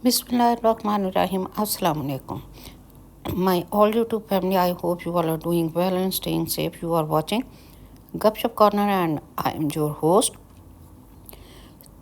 Bismillahirrahmanirrahim. Assalamu alaikum. My all YouTube family, I hope you all are doing well and staying safe. You are watching Gupshup Corner and I am your host.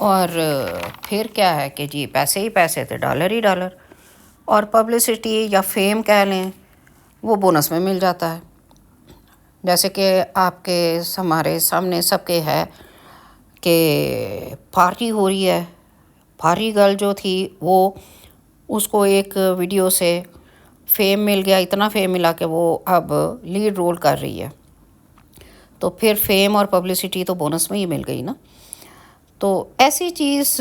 اور پھر کیا ہے کہ جی پیسے ہی پیسے تھے، dollar ہی dollar, اور publicity یا فیم کہہ لیں وہ بونس میں مل جاتا ہے. جیسے کہ آپ کے ہمارے سامنے سب کے ہے کہ پارٹی ہو رہی ہے، پاری گرل جو تھی وہ اس کو ایک ویڈیو سے فیم مل گیا، اتنا فیم ملا کہ وہ اب لیڈ رول کر رہی ہے. تو پھر فیم اور پبلسٹی تو بونس میں ہی مل گئی نا. تو ایسی چیز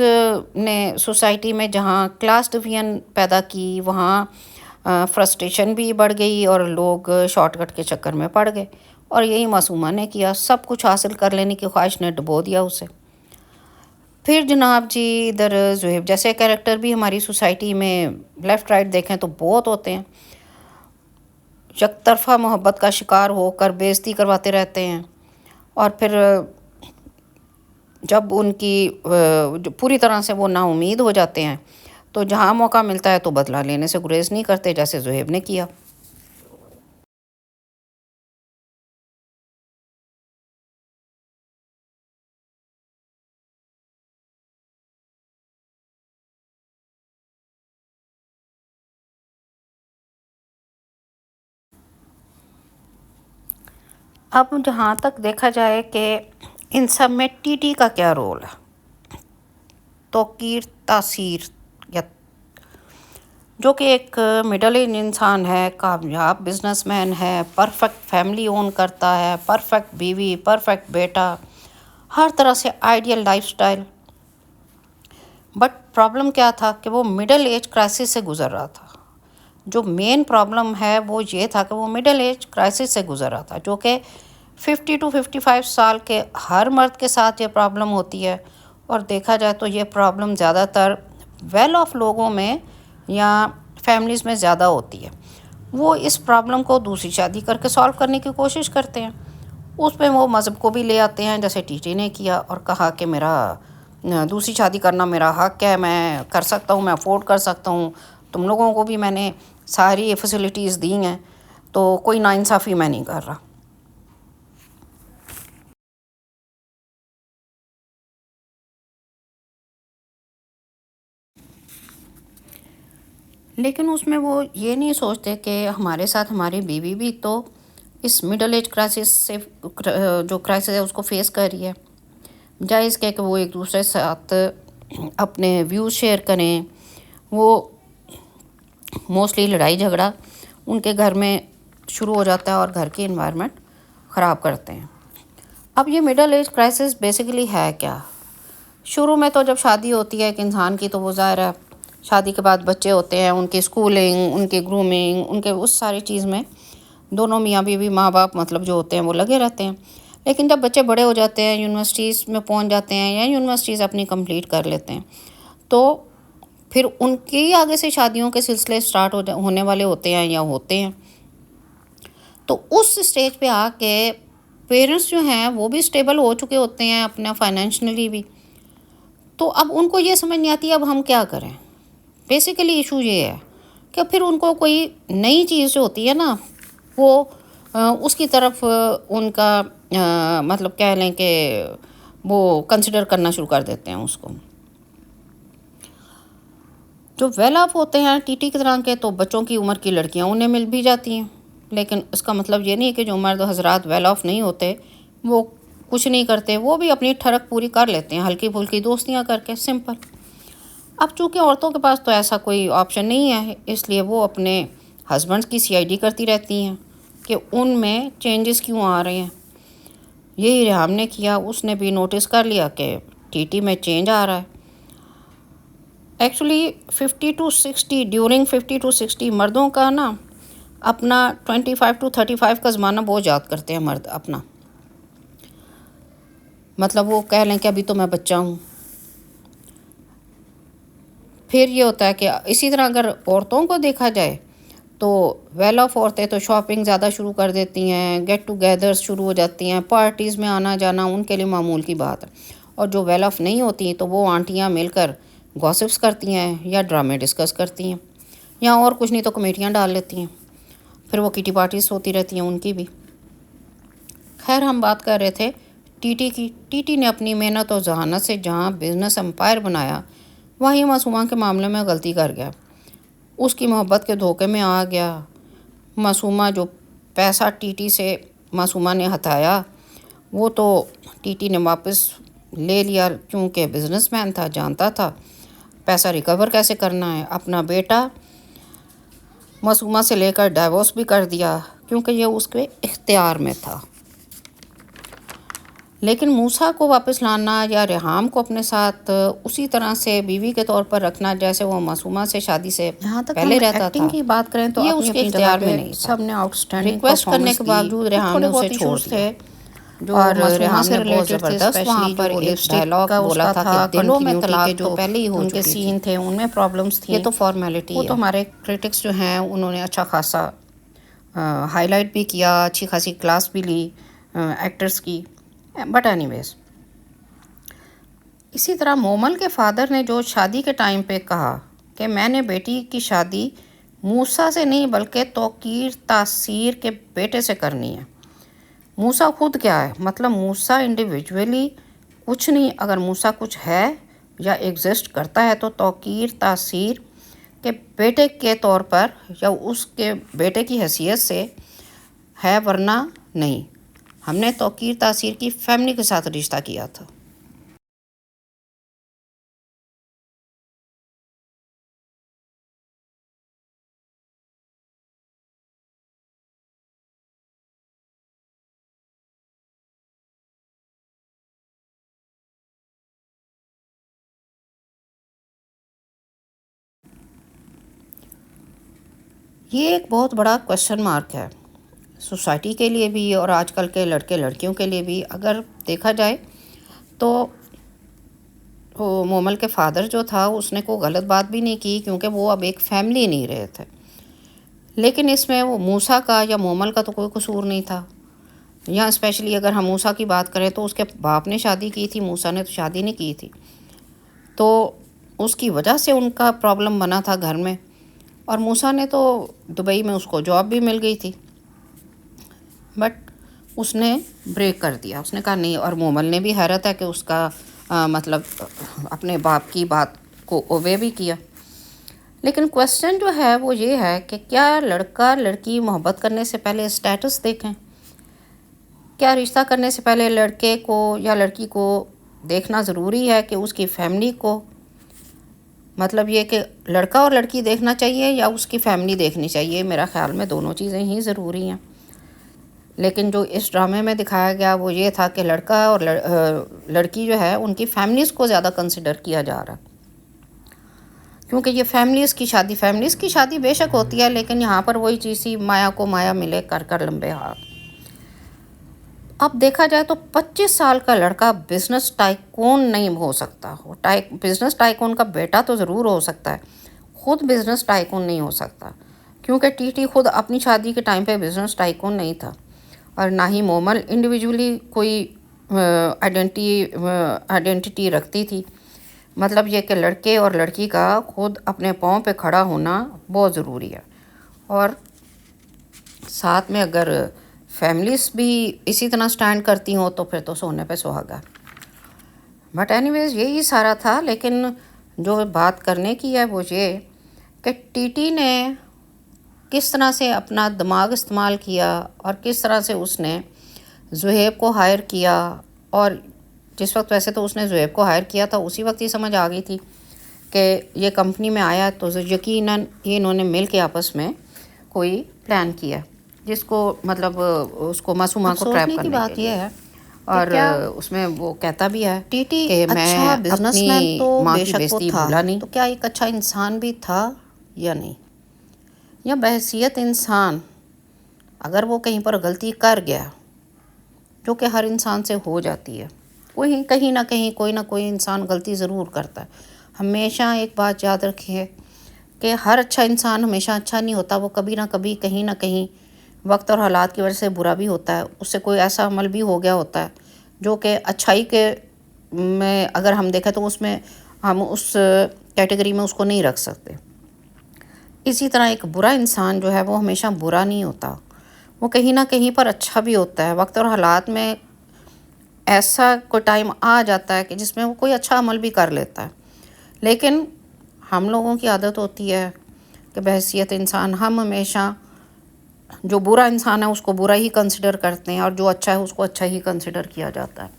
نے سوسائٹی میں جہاں کلاس ڈویژن پیدا کی، وہاں فرسٹریشن بھی بڑھ گئی اور لوگ شارٹ کٹ کے چکر میں پڑ گئے. اور یہی معصومہ نے کیا، سب کچھ حاصل کر لینے کی خواہش نے ڈبو دیا اسے. پھر جناب جی ادھر زہیب جیسے کریکٹر بھی ہماری سوسائٹی میں لیفٹ رائٹ دیکھیں تو بہت ہوتے ہیں، یک طرفہ محبت کا شکار ہو کر بےعزتی کرواتے رہتے ہیں. اور پھر جب ان کی پوری طرح سے وہ نا امید ہو جاتے ہیں تو جہاں موقع ملتا ہے تو بدلہ لینے سے گریز نہیں کرتے، جیسے زہیب نے کیا. اب جہاں تک دیکھا جائے کہ ان سب میں ٹی ٹی کا کیا رول ہے، توقیر تاثیر، یا جو کہ ایک مڈل ایج انسان ہے، کامیاب بزنس مین ہے، پرفیکٹ فیملی اون کرتا ہے، پرفیکٹ بیوی، پرفیکٹ بیٹا، ہر طرح سے ideal life style. But problem کیا تھا کہ وہ مڈل ایج کرائسس سے گزر رہا تھا. جو مین پرابلم ہے وہ یہ تھا کہ وہ مڈل ایج کرائسس سے گزر رہا تھا، جو کہ 50 to 55 سال کے ہر مرد کے ساتھ یہ پرابلم ہوتی ہے. اور دیکھا جائے تو یہ پرابلم زیادہ تر ویل آف لوگوں میں یا فیملیز میں زیادہ ہوتی ہے. وہ اس پرابلم کو دوسری شادی کر کے سالو کرنے کی کوشش کرتے ہیں. اس میں وہ مذہب کو بھی لے آتے ہیں، جیسے ٹی ٹی نے کیا اور کہا کہ میرا دوسری شادی کرنا میرا حق ہے، میں کر سکتا ہوں، میں افورڈ کر سکتا ہوں، تم لوگوں کو بھی میں نے ساری فیسلٹیز دی ہیں، تو کوئی ناانصافی میں نہیں کر رہا. لیکن اس میں وہ یہ نہیں سوچتے کہ ہمارے ساتھ ہماری بیوی بھی تو اس مڈل ایج کرائسس سے جو کرائسس ہے اس کو فیس کر رہی ہے. جائز کہ وہ ایک دوسرے ساتھ اپنے ویوز شیئر کریں. وہ موسٹلی لڑائی جھگڑا ان کے گھر میں شروع ہو جاتا ہے اور گھر کی انوائرمنٹ خراب کرتے ہیں. اب یہ مڈل ایج کرائسس بیسیکلی ہے کیا؟ شروع میں تو جب شادی ہوتی ہے ایک انسان کی تو وہ ظاہر ہے شادی کے بعد بچے ہوتے ہیں، ان کی اسکولنگ، ان کی گرومنگ، ان کے اس ساری چیز میں دونوں میاں بیوی ماں باپ مطلب جو ہوتے ہیں وہ لگے رہتے ہیں. لیکن جب بچے بڑے ہو جاتے ہیں، یونیورسٹیز میں پہنچ جاتے ہیں یا یونیورسٹیز اپنی کمپلیٹ کر لیتے ہیں، تو پھر ان کی آگے سے شادیوں کے سلسلے سٹارٹ ہونے والے ہوتے ہیں یا ہوتے ہیں. تو اس اسٹیج پہ آ کے پیرنٹس جو ہیں وہ بھی اسٹیبل ہو چکے ہوتے ہیں اپنا فائنینشلی بھی. تو اب ان کو یہ سمجھ نہیں آتی اب ہم کیا کریں. بیسیکلی ایشو یہ ہے کہ پھر ان کو کوئی نئی چیز جو ہوتی ہے نا وہ اس کی طرف ان کا مطلب کہہ لیں کہ وہ کنسیڈر کرنا شروع کر دیتے ہیں اس کو. جو ویل آف ہوتے ہیں ٹی ٹی کی طرح کے تو بچوں کی عمر کی لڑکیاں انہیں مل بھی جاتی ہیں. لیکن اس کا مطلب یہ نہیں کہ جو مرد حضرات ویل آف نہیں ہوتے وہ کچھ نہیں کرتے، وہ بھی اپنی ٹھڑک پوری کر لیتے ہیں ہلکی پھلکی دوستیاں کر کے، سمپل. اب چونکہ عورتوں کے پاس تو ایسا کوئی آپشن نہیں ہے، اس لیے وہ اپنے ہسبینڈس کی سی آئی ڈی کرتی رہتی ہیں کہ ان میں چینجز کیوں آ رہے ہیں. یہی ریحام نے کیا، اس نے بھی نوٹس کر لیا کہ ٹی ٹی میں چینج آ رہا ہے. ایکچولی 50 to 60 ڈیورنگ 50 to 60 مردوں کا نا اپنا 25 to 35 کا زمانہ بہت یاد کرتے ہیں مرد اپنا. مطلب وہ کہہ لیں کہ ابھی تو میں بچہ ہوں. پھر یہ ہوتا ہے کہ اسی طرح اگر عورتوں کو دیکھا جائے تو ویل آف عورتیں تو شاپنگ زیادہ شروع کر دیتی ہیں، گیٹ ٹوگیدرز شروع ہو جاتی ہیں، پارٹیز میں آنا جانا ان کے لیے معمول کی بات ہے. اور جو ویل آف نہیں ہوتی تو وہ آنٹیاں مل کر گاسپس کرتی ہیں یا ڈرامے ڈسکس کرتی ہیں یا اور کچھ نہیں تو کمیٹیاں ڈال لیتی ہیں. پھر وہ کٹی پارٹیز ہوتی رہتی ہیں ان کی بھی. خیر ہم بات کر رہے تھے ٹی ٹی کی۔ ٹی ٹی نے اپنی محنت اور ذہانت سے جہاں بزنس امپائر بنایا وہیں معصومہ کے معاملے میں غلطی کر گیا، اس کی محبت کے دھوکے میں آ گیا۔ معصومہ جو پیسہ ٹی ٹی سے معصومہ نے ہتھایا وہ تو ٹی ٹی نے واپس لے لیا، کیونکہ بزنس مین تھا، جانتا تھا پیسہ ریکور کیسے کرنا ہے۔ اپنا بیٹا معصومہ سے لے کر ڈائیورس بھی کر دیا کیونکہ یہ اس کے اختیار میں تھا۔ لیکن موسیٰ کو واپس لانا یا ریحام کو اپنے ساتھ اسی طرح سے بیوی کے طور پر رکھنا جیسے وہ معصومہ سے شادی سے پہلے رہتا تھا، ایکٹنگ کی بات کریں تو یہ اپنی اس کے اپنی جگہ اختیار میں پہ نہیں تھا۔ سب نے آؤٹ اسٹینڈنگ ریکویسٹ کرنے کے باوجود ریحام نے اسے چھوڑ دیا، جو اور معصومہ ریحام سے نے بہت ریلیٹڈ تھے، زبردست وہاں اسپیشلی پر جو ایک لپسٹک ڈائلاگ کا اس بولا کا تھا کہ تھا، دلوں میں کنٹینیوٹی کے طلاق تو جو پہلے ہی ہو ان کے چکی تھی۔ سین تھے ان میں پرابلمس تھیں۔ یہ تو فارمیلٹی وہ ہے۔ تو ہمارے کرٹکس جو ہیں انہوں نے اچھا خاصا ہائی لائٹ بھی کیا، اچھی خاصی کلاس بھی لی ایکٹرز کی، بٹ اینی ویز۔ اسی طرح مومل کے فادر نے جو شادی کے ٹائم پہ کہا کہ میں نے بیٹی کی شادی موسیٰ سے نہیں بلکہ توقیر تاثیر کے بیٹے سے کرنی ہے۔ موسیٰ خود کیا ہے؟ مطلب موسیٰ انڈیویجولی کچھ نہیں، اگر موسیٰ کچھ ہے یا ایگزسٹ کرتا ہے تو توقیر تاثیر کے بیٹے کے طور پر یا اس کے بیٹے کی حیثیت سے ہے، ورنہ نہیں۔ ہم نے توقیر تاثیر کی فیملی کے ساتھ رشتہ کیا تھا۔ یہ ایک بہت بڑا کویشچن مارک ہے سوسائٹی کے لیے بھی اور آج کل کے لڑکے لڑکیوں کے لیے بھی۔ اگر دیکھا جائے تو مومل کے فادر جو تھا اس نے کوئی غلط بات بھی نہیں کی کیونکہ وہ اب ایک فیملی نہیں رہے تھے، لیکن اس میں وہ موسیٰ کا یا مومل کا تو کوئی قصور نہیں تھا۔ یا اسپیشلی اگر ہم موسیٰ کی بات کریں تو اس کے باپ نے شادی کی تھی، موسیٰ نے تو شادی نہیں کی تھی، تو اس کی وجہ سے ان کا پرابلم بنا تھا گھر میں۔ اور موسیٰ نے تو دبئی میں اس کو جاب بھی مل گئی تھی، بٹ اس نے بریک کر دیا، اس نے کہا نہیں۔ اور مومل نے بھی حیرت ہے کہ اس کا مطلب اپنے باپ کی بات کو اوبے بھی کیا۔ لیکن کویسچن جو ہے وہ یہ ہے کہ کیا لڑکا لڑکی محبت کرنے سے پہلے اسٹیٹس دیکھیں؟ کیا رشتہ کرنے سے پہلے لڑکے کو یا لڑکی کو دیکھنا ضروری ہے کہ اس کی فیملی کو، مطلب یہ کہ لڑکا اور لڑکی دیکھنا چاہیے یا اس کی فیملی دیکھنی چاہیے؟ میرا خیال میں دونوں چیزیں ہی ضروری ہیں، لیکن جو اس ڈرامے میں دکھایا گیا وہ یہ تھا کہ لڑکا اور لڑکی جو ہے ان کی فیملیز کو زیادہ کنسیڈر کیا جا رہا، کیونکہ یہ فیملیز کی شادی بے شک ہوتی ہے، لیکن یہاں پر وہی چیز تھی، مایا کو مایا ملے کر کر لمبے ہاتھ۔ اب دیکھا جائے تو 25 سال کا لڑکا بزنس ٹائکون نہیں ہو سکتا، بزنس ٹائکون کا بیٹا تو ضرور ہو سکتا ہے، خود بزنس ٹائکون نہیں ہو سکتا، کیونکہ ٹی ٹی خود اپنی شادی کے ٹائم پہ بزنس ٹائکون نہیں تھا، اور نہ ہی مومل انڈیویجولی کوئی آئیڈینٹی رکھتی تھی۔ مطلب یہ کہ لڑکے اور لڑکی کا خود اپنے پاؤں پہ کھڑا ہونا بہت ضروری ہے، اور ساتھ میں اگر فیملیز بھی اسی طرح سٹینڈ کرتی ہوں تو پھر تو سونے پہ سہاگا۔ بٹ اینی ویز یہی سارا تھا، لیکن جو بات کرنے کی ہے وہ یہ کہ ٹی ٹی نے کس طرح سے اپنا دماغ استعمال کیا اور کس طرح سے اس نے زہیب کو ہائر کیا، اور جس وقت ویسے تو اس نے زہیب کو ہائر کیا تھا اسی وقت ہی سمجھ آ گئی تھی کہ یہ کمپنی میں آیا، تو یقیناً یہ انہوں نے مل کے آپس میں کوئی پلان کیا جس کو مطلب اس کو معصومہ کو ٹریپ کرنے کی بات کے یہ لیے۔ ہے اور کہ کیا اس میں وہ کہتا بھی ہے ٹی ٹی کہ میں اچھا بزنس مین اپنی تو ماں بے کی شک وہ بےزتی تھا، بھولا نہیں، تو کیا ایک اچھا انسان بھی تھا یا نہیں؟ یا بحیثیت انسان اگر وہ کہیں پر غلطی کر گیا، جو کہ ہر انسان سے ہو جاتی ہے، وہیں کہیں نہ کہیں کوئی نہ کوئی انسان غلطی ضرور کرتا ہے۔ ہمیشہ ایک بات یاد رکھیے کہ ہر اچھا انسان ہمیشہ اچھا نہیں ہوتا، وہ کبھی نہ کبھی کہیں نہ کہیں وقت اور حالات کی وجہ سے برا بھی ہوتا ہے، اس سے کوئی ایسا عمل بھی ہو گیا ہوتا ہے جو کہ اچھائی کے میں اگر ہم دیکھیں تو اس میں ہم اس کیٹیگری میں اس کو نہیں رکھ سکتے۔ اسی طرح ایک برا انسان جو ہے وہ ہمیشہ برا نہیں ہوتا، وہ کہیں نہ کہیں پر اچھا بھی ہوتا ہے، وقت اور حالات میں ایسا کوئی ٹائم آ جاتا ہے کہ جس میں وہ کوئی اچھا عمل بھی کر لیتا ہے، لیکن ہم لوگوں کی عادت ہوتی ہے کہ بحیثیت انسان ہم ہمیشہ جو برا انسان ہے اس کو برا ہی کنسیڈر کرتے ہیں اور جو اچھا ہے اس کو اچھا ہی کنسیڈر کیا جاتا ہے۔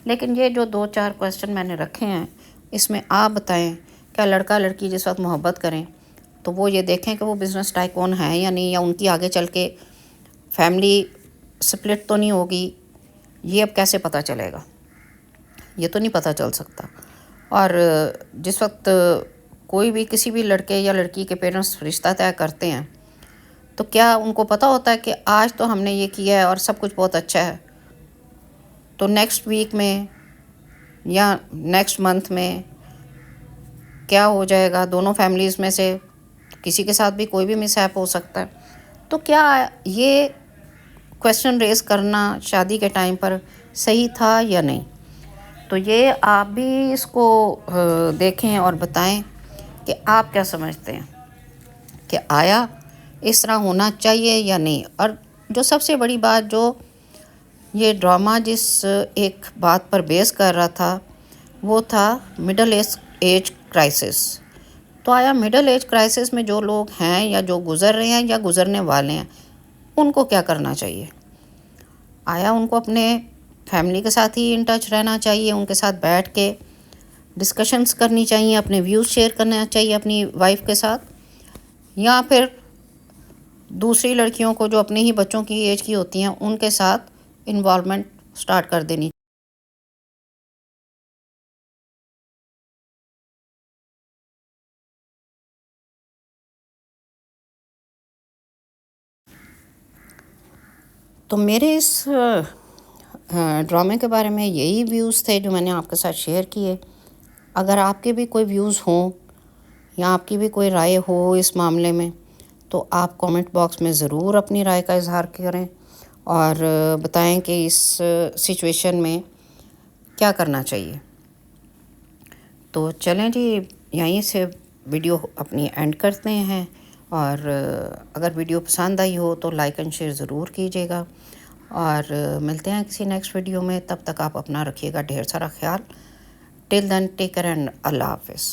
لیکن یہ جو 2-4 کویسچن میں نے رکھے ہیں، اس میں آپ بتائیں کیا لڑکا لڑکی جس وقت محبت کریں تو وہ یہ دیکھیں کہ وہ بزنس ٹائکون ہیں یا نہیں، یا ان کی آگے چل کے فیملی سپلٹ تو نہیں ہوگی، یہ اب کیسے پتہ چلے گا؟ یہ تو نہیں پتہ چل سکتا۔ اور جس وقت کوئی بھی کسی بھی لڑکے یا لڑکی کے پیرنٹس رشتہ طے کرتے ہیں تو کیا ان کو پتہ ہوتا ہے کہ آج تو ہم نے یہ کیا ہے اور سب کچھ بہت اچھا ہے، تو نیکسٹ ویک میں یا نیکسٹ منتھ میں کیا ہو جائے گا؟ دونوں فیملیز میں سے کسی کے ساتھ بھی کوئی بھی مس ہیپ ہو سکتا ہے۔ تو کیا یہ کویسچن ریز کرنا شادی کے ٹائم پر صحیح تھا یا نہیں؟ تو یہ آپ بھی اس کو دیکھیں اور بتائیں کہ آپ کیا سمجھتے ہیں کہ آیا اس طرح ہونا چاہیے یا نہیں۔ اور جو سب سے بڑی بات، جو یہ ڈرامہ جس ایک بات پر بیس کر رہا تھا وہ تھا مڈل ایج کرائسس۔ تو آیا مڈل ایج کرائسس میں جو لوگ ہیں یا جو گزر رہے ہیں یا گزرنے والے ہیں ان کو کیا کرنا چاہیے؟ آیا ان کو اپنے فیملی کے ساتھ ہی ان ٹچ رہنا چاہیے، ان کے ساتھ بیٹھ کے ڈسکشنز کرنی چاہیے، اپنے ویوز شیئر کرنا چاہیے اپنی وائف کے ساتھ، یا پھر دوسری لڑکیوں کو جو اپنے ہی بچوں کی ایج کی ہوتی ہیں ان کے ساتھ انوالومنٹ سٹارٹ کر دینی؟ تو میرے اس ڈرامے کے بارے میں یہی ویوز تھے جو میں نے آپ کے ساتھ شیئر کیے۔ اگر آپ کے بھی کوئی ویوز ہوں یا آپ کی بھی کوئی رائے ہو اس معاملے میں تو آپ کامنٹ باکس میں ضرور اپنی رائے کا اظہار کریں اور بتائیں کہ اس سچویشن میں کیا کرنا چاہیے۔ تو چلیں جی، یہیں سے ویڈیو اپنی اینڈ کرتے ہیں، اور اگر ویڈیو پسند آئی ہو تو لائک اینڈ شیئر ضرور کیجیے گا، اور ملتے ہیں کسی نیکسٹ ویڈیو میں۔ تب تک آپ اپنا رکھیے گا ڈھیر سارا خیال۔ ٹل دین ٹیک کیئر اینڈ اللہ حافظ۔